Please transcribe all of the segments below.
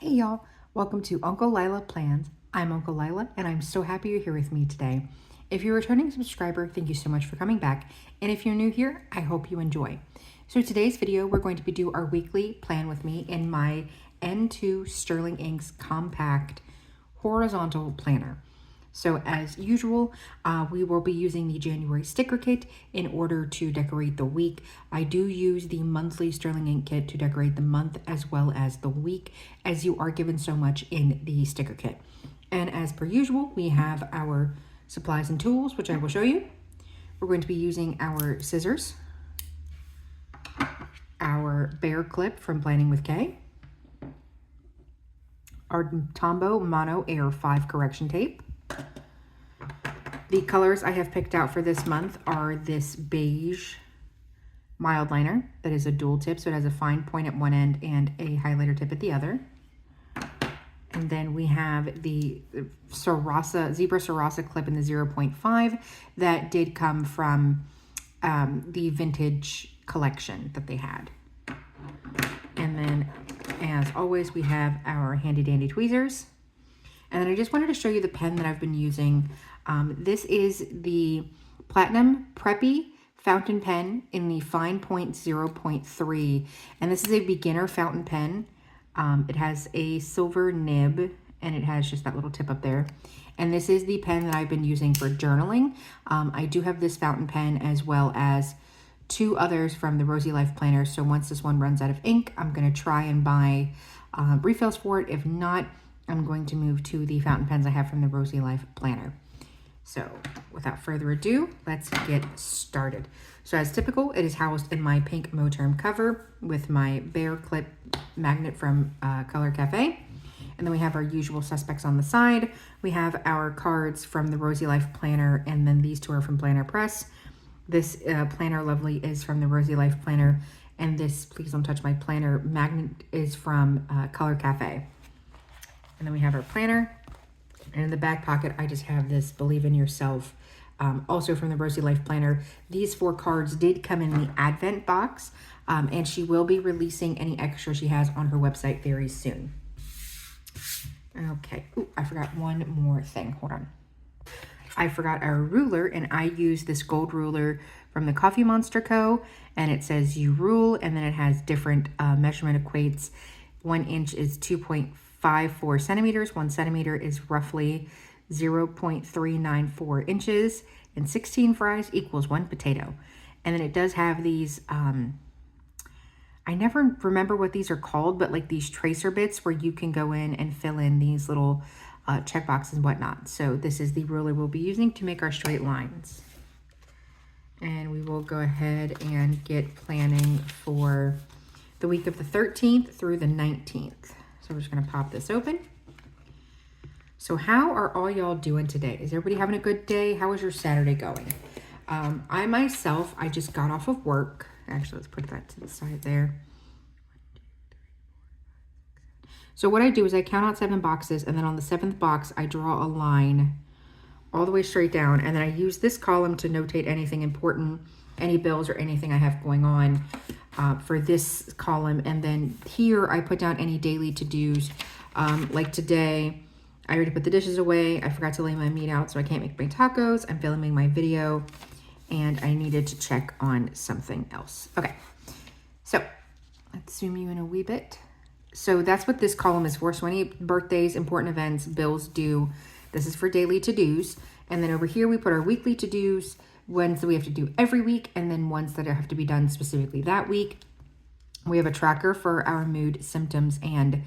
Hey y'all, welcome to Uncle Lila Plans. I'm Uncle Lila and I'm so happy you're here with me today. If you're a returning subscriber, thank you so much for coming back. And if you're new here, I hope you enjoy. So today's video, we're going to do our weekly plan with me in my N2 Sterling Inks Compact Horizontal Planner. So as usual, we will be using the January sticker kit in order to decorate the week. I do use the monthly Sterling Ink kit to decorate the month as well as the week, as you are given so much in the sticker kit. And as per usual, we have our supplies and tools, which I will show you. We're going to be using our scissors, our bear clip from Planning with Kay, our Tombow Mono Air 5 correction tape. The colors I have picked out for this month are this beige mild liner that is a dual tip, so it has a fine point at one end and a highlighter tip at the other. And then we have the Zebra Sarasa clip in the 0.5 that did come from the vintage collection that they had. And then, as always, we have our handy dandy tweezers. And then I just wanted to show you the pen that I've been using. This is the Platinum Preppy fountain pen in the fine point 0.3. And this is a beginner fountain pen. It has a silver nib and it has just that little tip up there. And this is the pen that I've been using for journaling. I do have this fountain pen as well as two others from the Rosy Life Planner. So once this one runs out of ink, I'm going to try and buy refills for it. If not, I'm going to move to the fountain pens I have from the Rosy Life Planner. So without further ado, let's get started. So as typical, it is housed in my pink Moterm cover with my bear clip magnet from Color Cafe. And then we have our usual suspects on the side. We have our cards from the Rosy Life Planner, and then these two are from Planner Press. This Planner Lovely is from the Rosy Life Planner, and this Please Don't Touch My Planner magnet is from Color Cafe. And then we have our planner. And in the back pocket, I just have this Believe in Yourself, also from the Rosy Life Planner. These 4 cards did come in the Advent box, and she will be releasing any extra she has on her website very soon. Okay. Ooh, I forgot one more thing. Hold on. I forgot our ruler, and I use this gold ruler from the Coffee Monster Co. And it says You Rule, and then it has different measurement equates. 1 inch is 2.54 centimeters. 1 centimeter is roughly 0.394 inches. And 16 fries equals 1 potato. And then it does have these, I never remember what these are called, but like these tracer bits where you can go in and fill in these little check boxes and whatnot. So this is the ruler we'll be using to make our straight lines. And we will go ahead and get planning for the week of the 13th through the 19th. So we're just going to pop this open. So how are all y'all doing today? Is everybody having a good day? How is your Saturday going? I myself, I just got off of work. Actually, let's put that to the side there. So what I do is I count out 7 boxes, and then on the 7th box, I draw a line all the way straight down, and then I use this column to notate anything important, any bills or anything I have going on for this column. And then here I put down any daily to-dos. Like today, I already put the dishes away. I forgot to lay my meat out, so I can't make my tacos. I'm filming my video, and I needed to check on something else. Okay, so let's zoom you in a wee bit. So that's what this column is for. So any birthdays, important events, bills due, this is for daily to-dos. And then over here, we put our weekly to-dos, ones that we have to do every week, and then ones that have to be done specifically that week. We have a tracker for our mood, symptoms, and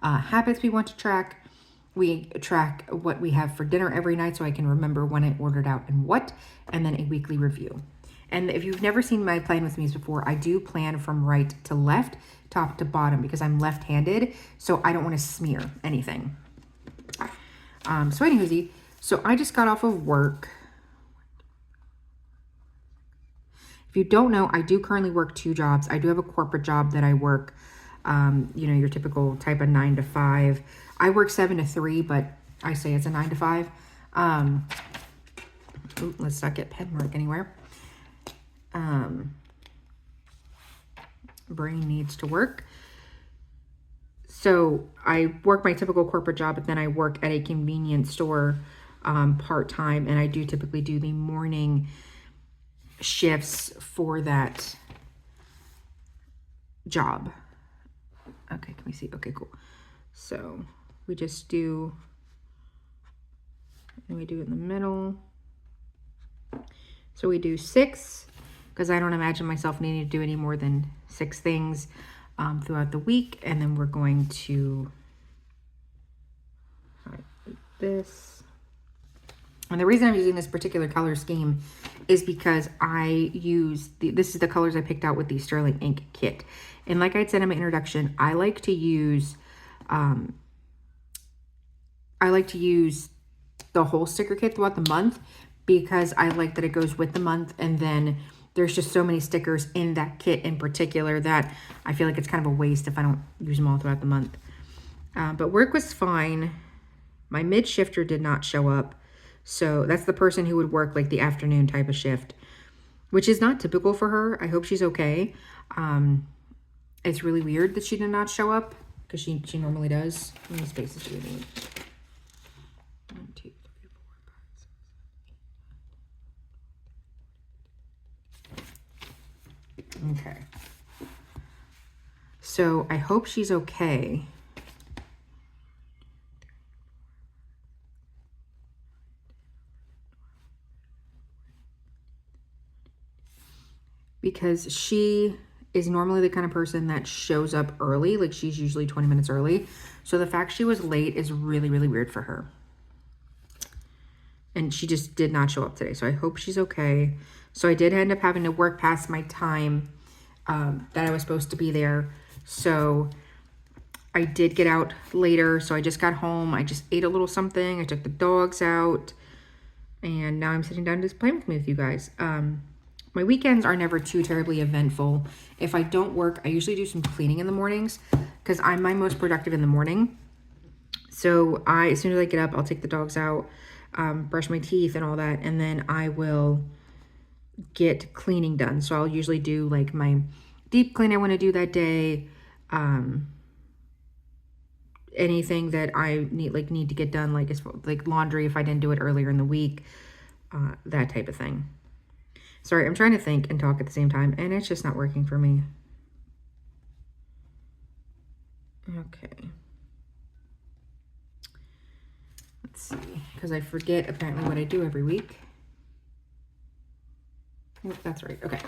habits we want to track. We track what we have for dinner every night so I can remember when I ordered out and what, and then a weekly review. And if you've never seen my plan with me before, I do plan from right to left, top to bottom, because I'm left-handed, so I don't want to smear anything. So anyway, so I just got off of work. If you don't know, I do currently work 2 jobs. I do have a corporate job that I work, you know, your typical type of 9 to 5. I work 7 to 3, but I say it's a 9 to 5. Ooh, let's not get pen mark anywhere. Brain needs to work. So I work my typical corporate job, but then I work at a convenience store part-time, and I do typically do the morning shifts for that job. Okay, can we see? Okay, cool. So we just do, and we do it in the middle. So we do 6, because I don't imagine myself needing to do any more than 6 things throughout the week. And then we're going to highlight this. And the reason I'm using this particular color scheme is because I use, this is the colors I picked out with the Sterling Ink kit. And like I said in my introduction, I like to use the whole sticker kit throughout the month, because I like that it goes with the month, and then there's just so many stickers in that kit in particular that I feel like it's kind of a waste if I don't use them all throughout the month. But work was fine. My mid shifter did not show up. So that's the person who would work like the afternoon type of shift, which is not typical for her. I hope she's okay. It's really weird that she did not show up, because she normally does. How many spaces do we need? 1, 2, 3, 4, 5, 6. Okay. So I hope she's okay. Because she is normally the kind of person that shows up early. Like, she's usually 20 minutes early. So the fact she was late is really, really weird for her. And she just did not show up today. So I hope she's okay. So I did end up having to work past my time that I was supposed to be there. So I did get out later. So I just got home. I just ate a little something. I took the dogs out. And now I'm sitting down to just play with you guys. My weekends are never too terribly eventful. If I don't work, I usually do some cleaning in the mornings, because I'm my most productive in the morning. So as soon as I get up, I'll take the dogs out, brush my teeth and all that, and then I will get cleaning done. So I'll usually do like my deep clean I want to do that day, anything that I need to get done, like laundry if I didn't do it earlier in the week, that type of thing. Sorry, I'm trying to think and talk at the same time, and it's just not working for me. Okay. Let's see, because I forget apparently what I do every week. Yep, that's right. Okay.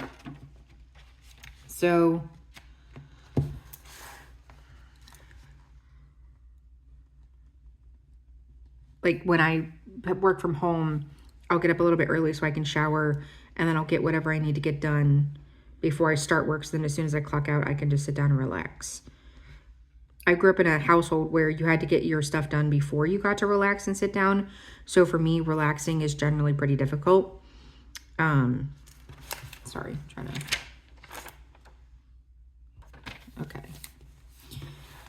So like when I work from home, I'll get up a little bit early so I can shower, and then I'll get whatever I need to get done before I start work. So then as soon as I clock out, I can just sit down and relax. I grew up in a household where you had to get your stuff done before you got to relax and sit down. So for me, relaxing is generally pretty difficult. Sorry, trying to. Okay.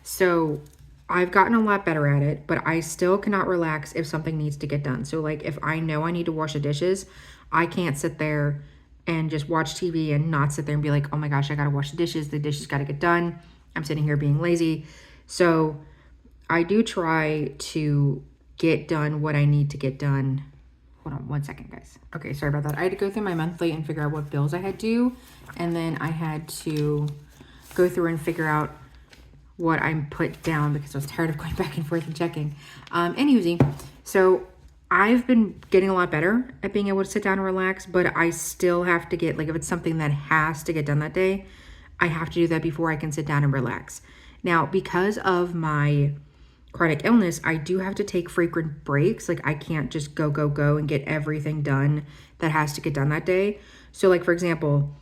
So I've gotten a lot better at it, but I still cannot relax if something needs to get done. So like if I know I need to wash the dishes, I can't sit there and just watch TV and not sit there and be like, oh my gosh, I gotta wash the dishes gotta get done. I'm sitting here being lazy. So I do try to get done what I need to get done. Hold on 1 second, guys. Okay, sorry about that. I had to go through my monthly and figure out what bills I had due, and then I had to go through and figure out what I put down because I was tired of going back and forth and checking. Anyway, so I've been getting a lot better at being able to sit down and relax, but I still have to get, like, if it's something that has to get done that day, I have to do that before I can sit down and relax. Now, because of my chronic illness, I do have to take frequent breaks. Like, I can't just go and get everything done that has to get done that day. So, like, for example,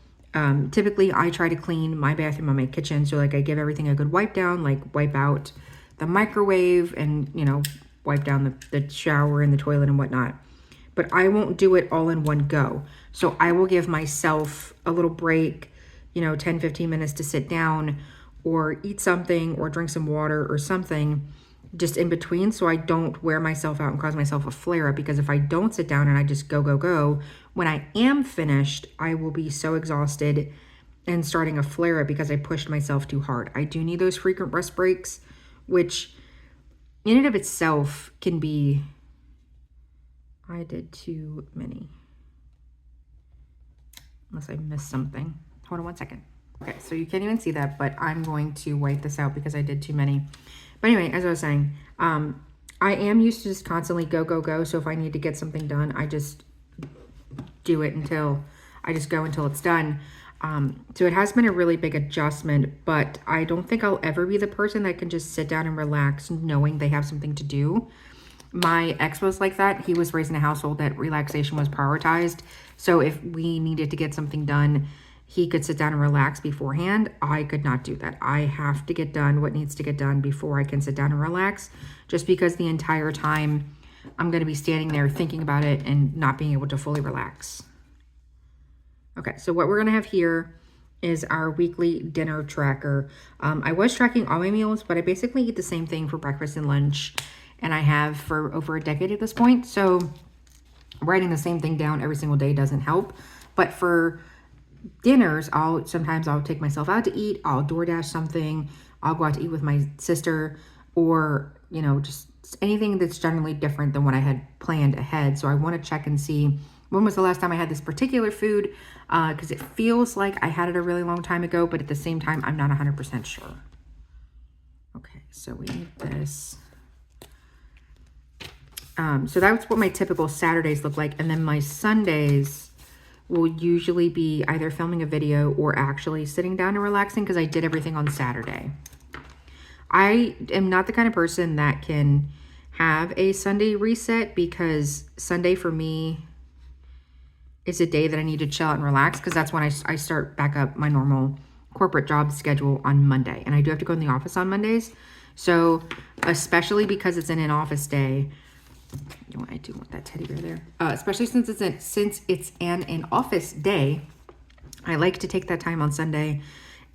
typically I try to clean my bathroom and my kitchen. So, like, I give everything a good wipe down, like wipe out the microwave and, you know, wipe down the shower and the toilet and whatnot. But I won't do it all in one go. So I will give myself a little break, you know, 10, 15 minutes to sit down or eat something or drink some water or something just in between, so I don't wear myself out and cause myself a flare up. Because if I don't sit down and I just go, when I am finished, I will be so exhausted and starting a flare up because I pushed myself too hard. I do need those frequent rest breaks which in and of itself can be, I did too many. Unless I missed something. Hold on one second. Okay, so you can't even see that, but I'm going to wipe this out because I did too many. But anyway, as I was saying, I am used to just constantly go, go, go. So if I need to get something done, I just do it until, I just go until it's done. So it has been a really big adjustment, but I don't think I'll ever be the person that can just sit down and relax knowing they have something to do. My ex was like that. He was raised in a household that relaxation was prioritized. So if we needed to get something done, he could sit down and relax beforehand. I could not do that. I have to get done what needs to get done before I can sit down and relax, just because the entire time I'm going to be standing there thinking about it and not being able to fully relax. Okay, so what we're going to have here is our weekly dinner tracker. I was tracking all my meals, but I basically eat the same thing for breakfast and lunch, and I have for over a decade at this point. So writing the same thing down every single day doesn't help. But for dinners, sometimes I'll take myself out to eat. I'll DoorDash something. I'll go out to eat with my sister, or, you know, just anything that's generally different than what I had planned ahead. So I want to check and see when was the last time I had this particular food, because it feels like I had it a really long time ago, but at the same time, I'm not 100% sure. Okay, so we need this. So that's what my typical Saturdays look like. And then my Sundays will usually be either filming a video or actually sitting down and relaxing, because I did everything on Saturday. I am not the kind of person that can have a Sunday reset, because Sunday for me is a day that I need to chill out and relax, because that's when I start back up my normal corporate job schedule on Monday. And I do have to go in the office on Mondays. So especially because it's an in-office day, I do want that teddy bear there. Especially since it's an in-office day, I like to take that time on Sunday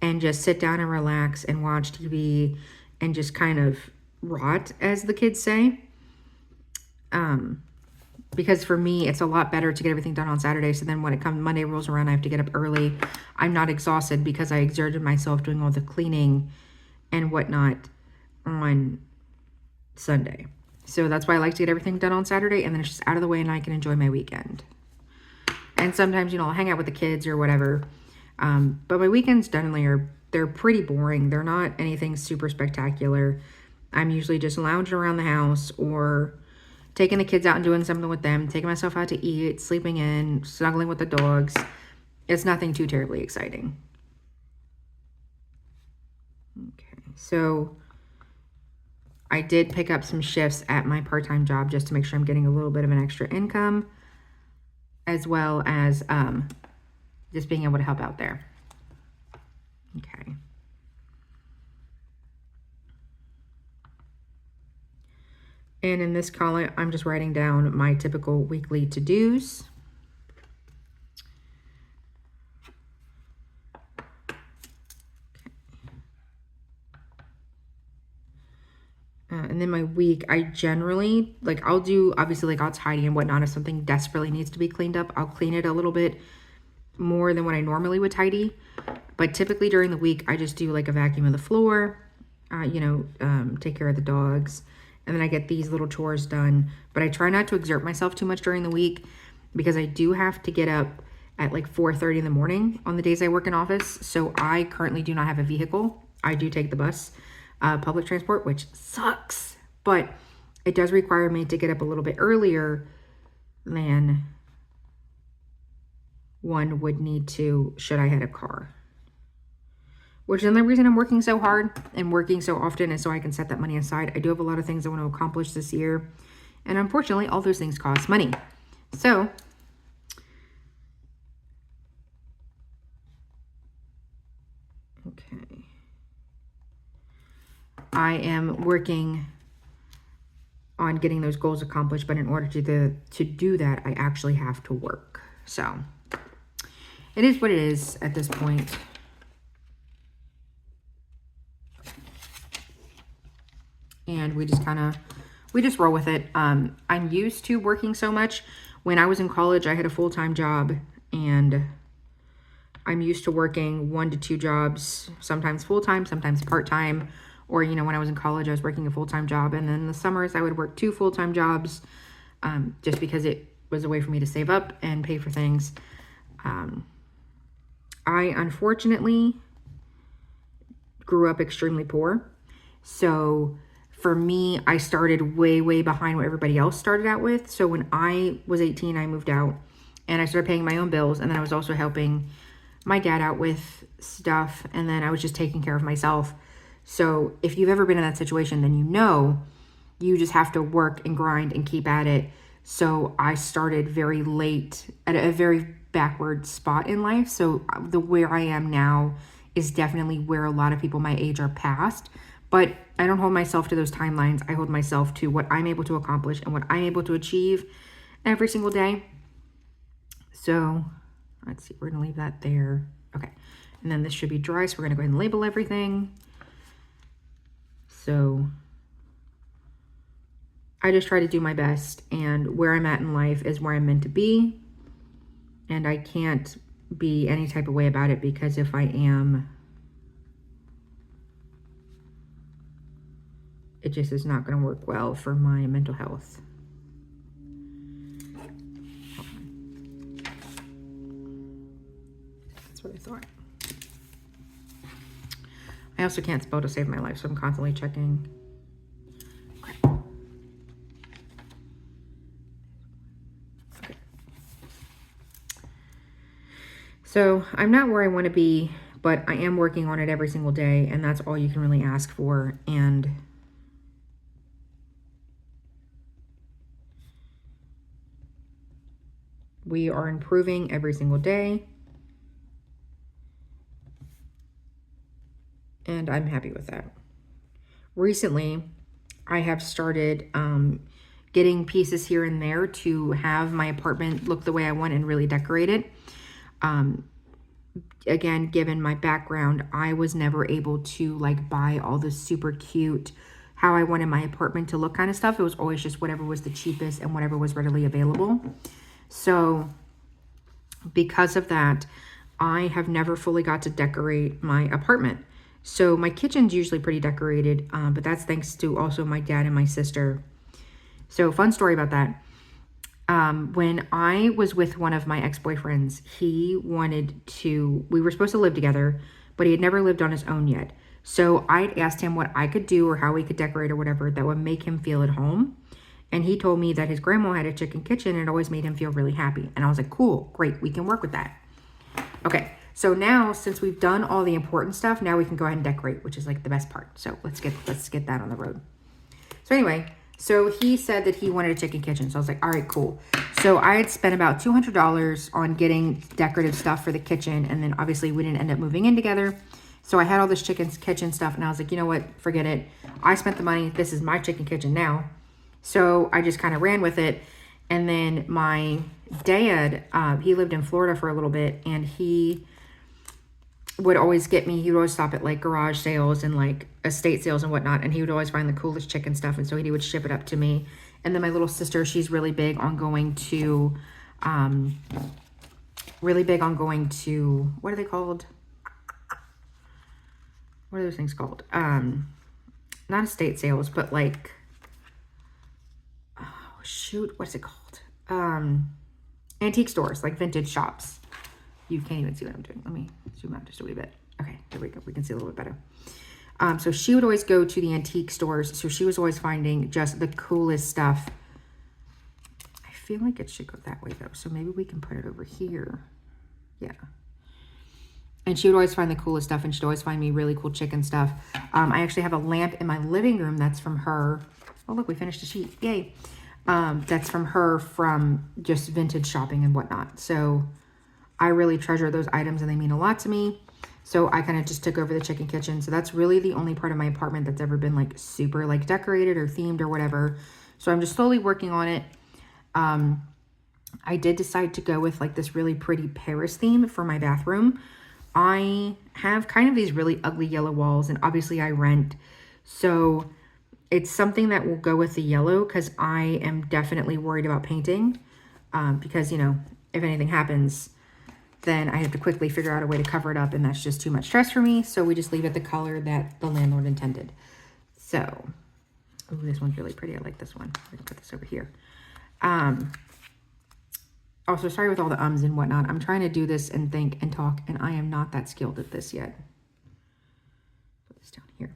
and just sit down and relax and watch TV and just kind of rot, as the kids say. Because for me, it's a lot better to get everything done on Saturday. So then when Monday rolls around, I have to get up early. I'm not exhausted because I exerted myself doing all the cleaning and whatnot on Sunday. So that's why I like to get everything done on Saturday, and then it's just out of the way and I can enjoy my weekend. And sometimes, you know, I'll hang out with the kids or whatever. But my weekends generally they're pretty boring. They're not anything super spectacular. I'm usually just lounging around the house or taking the kids out and doing something with them, taking myself out to eat, sleeping in, snuggling with the dogs. It's nothing too terribly exciting. Okay, so I did pick up some shifts at my part-time job just to make sure I'm getting a little bit of an extra income, as well as just being able to help out there. Okay. And in this column, I'm just writing down my typical weekly to-dos. And then my week, I generally, I'll do, obviously, I'll tidy and whatnot. If something desperately needs to be cleaned up, I'll clean it a little bit more than what I normally would tidy. But typically during the week, I just do a vacuum of the floor, take care of the dogs. And then I get these little chores done. But I try not to exert myself too much during the week, because I do have to get up at 4:30 in the morning on the days I work in office. So I currently do not have a vehicle. I do take the bus, public transport, which sucks. But it does require me to get up a little bit earlier than one would need to should I had a car. Which is another reason I'm working so hard and working so often, is so I can set that money aside. I do have a lot of things I want to accomplish this year. And unfortunately, all those things cost money. So okay. I am working on getting those goals accomplished, but in order to do that, I actually have to work. So it is what it is at this point. And we just roll with it. I'm used to working so much. When I was in college, I had a full-time job, and I'm used to working 1 to 2 jobs, sometimes full-time, sometimes part-time, Or, you know, when I was in college, I was working a full-time job. And then in the summers, I would work 2 full-time jobs just because it was a way for me to save up and pay for things. I unfortunately grew up extremely poor. So for me, I started way, way behind what everybody else started out with. So when I was 18, I moved out and I started paying my own bills. And then I was also helping my dad out with stuff. And then I was just taking care of myself. So if you've ever been in that situation, then you know you just have to work and grind and keep at it. So I started very late at a very backward spot in life. So the where I am now is definitely where a lot of people my age are past. But I don't hold myself to those timelines. I hold myself to what I'm able to accomplish and what I'm able to achieve every single day. So let's see, we're going to leave that there. Okay. And then this should be dry. So we're going to go ahead and label everything. So I just try to do my best, and where I'm at in life is where I'm meant to be. And I can't be any type of way about it, because if I am, it just is not going to work well for my mental health. That's what I thought. I also can't spell to save my life, so I'm constantly checking. Okay. So I'm not where I want to be, but I am working on it every single day, and that's all you can really ask for. And we are improving every single day. And I'm happy with that. Recently, I have started getting pieces here and there to have my apartment look the way I want and really decorate it. Again, given my background, I was never able to like buy all the super cute, how I wanted my apartment to look kind of stuff. It was always just whatever was the cheapest and whatever was readily available. So because of that, I have never fully got to decorate my apartment. So my kitchen's usually pretty decorated, but that's thanks to also my dad and my sister. So fun story about that. When I was with one of my ex-boyfriends, we were supposed to live together, but he had never lived on his own yet. So I'd asked him what I could do or how we could decorate or whatever that would make him feel at home. And he told me that his grandma had a chicken kitchen and it always made him feel really happy. And I was like, cool, great, we can work with that. Okay. So now, since we've done all the important stuff, now we can go ahead and decorate, which is like the best part. So let's get that on the road. So anyway, so he said that he wanted a chicken kitchen. So I was like, all right, cool. So I had spent about $200 on getting decorative stuff for the kitchen. And then obviously we didn't end up moving in together. So I had all this kitchen stuff and I was like, you know what, forget it. I spent the money. This is my chicken kitchen now. So I just kind of ran with it. And then my dad, he lived in Florida for a little bit, and he would always he would always stop at like garage sales and like estate sales and whatnot, and he would always find the coolest chicken stuff, and so he would ship it up to me. And then my little sister, she's really big on going to what are they called? What are those things called? Not estate sales, but like, oh shoot, what's it called? Antique stores, like vintage shops. You can't even see what I'm doing. Let me zoom out just a wee bit. Okay, there we go. We can see a little bit better. So she would always go to the antique stores. So she was always finding just the coolest stuff. I feel like it should go that way though. So maybe we can put it over here. Yeah. And she would always find the coolest stuff, and she'd always find me really cool chicken stuff. I actually have a lamp in my living room that's from her. Oh, look, we finished a sheet. Yay. That's from her, from just vintage shopping and whatnot. So I really treasure those items, and they mean a lot to me. So I kind of just took over the chicken kitchen. So that's really the only part of my apartment that's ever been like super like decorated or themed or whatever. So I'm just slowly working on it. I did decide to go with like this really pretty Paris theme for my bathroom. I have kind of these really ugly yellow walls, and obviously I rent. So it's something that will go with the yellow, because I am definitely worried about painting. Because, you know, if anything happens, then I have to quickly figure out a way to cover it up, and that's just too much stress for me. So we just leave it the color that the landlord intended. So, ooh, this one's really pretty. I like this one. I'm gonna put this over here. Also, sorry with all the ums and whatnot. I'm trying to do this and think and talk, and I am not that skilled at this yet. Put this down here.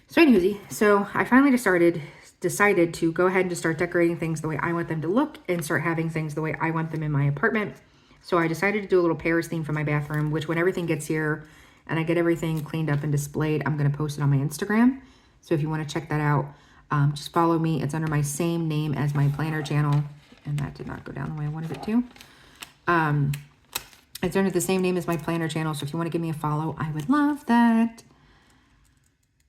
So anyway, so I finally decided to go ahead and just start decorating things the way I want them to look and start having things the way I want them in my apartment. So I decided to do a little Paris theme for my bathroom, which when everything gets here and I get everything cleaned up and displayed, I'm going to post it on my Instagram. So if you want to check that out, just follow me. It's under my same name as my planner channel. And that did not go down the way I wanted it to. It's under the same name as my planner channel. So if you want to give me a follow, I would love that.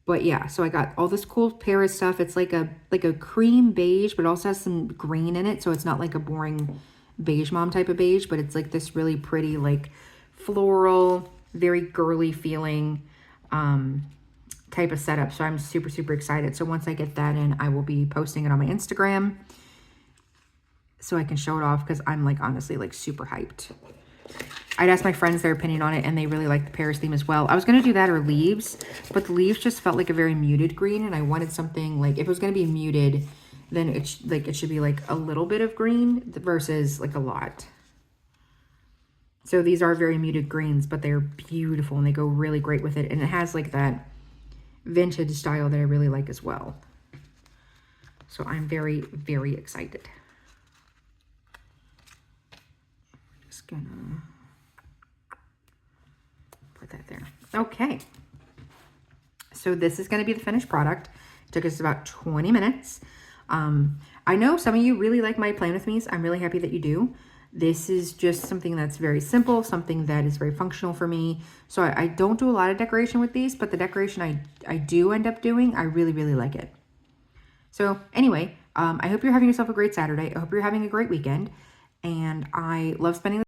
But yeah, so I got all this cool Paris stuff. It's like a cream beige, but it also has some green in it. So it's not like a boring beige mom type of beige, but it's like this really pretty, like floral, very girly feeling type of setup. So I'm super, super excited. So once I get that in, I will be posting it on my Instagram so I can show it off, because I'm like honestly like super hyped. I'd asked my friends their opinion on it, and they really like the Paris theme as well. I was going to do that or leaves, but the leaves just felt like a very muted green, and I wanted something like, if it was going to be muted, then it should be like a little bit of green versus like a lot. So these are very muted greens, but they're beautiful and they go really great with it. And it has like that vintage style that I really like as well. So I'm very, very excited. Just gonna put that there. Okay. So this is going to be the finished product. It took us about 20 minutes. I know some of you really like my Plan With Me's. I'm really happy that you do. This is just something that's very simple, something that is very functional for me. So I don't do a lot of decoration with these, but the decoration I do end up doing, I really, really like it. So anyway, I hope you're having yourself a great Saturday. I hope you're having a great weekend. And I love spending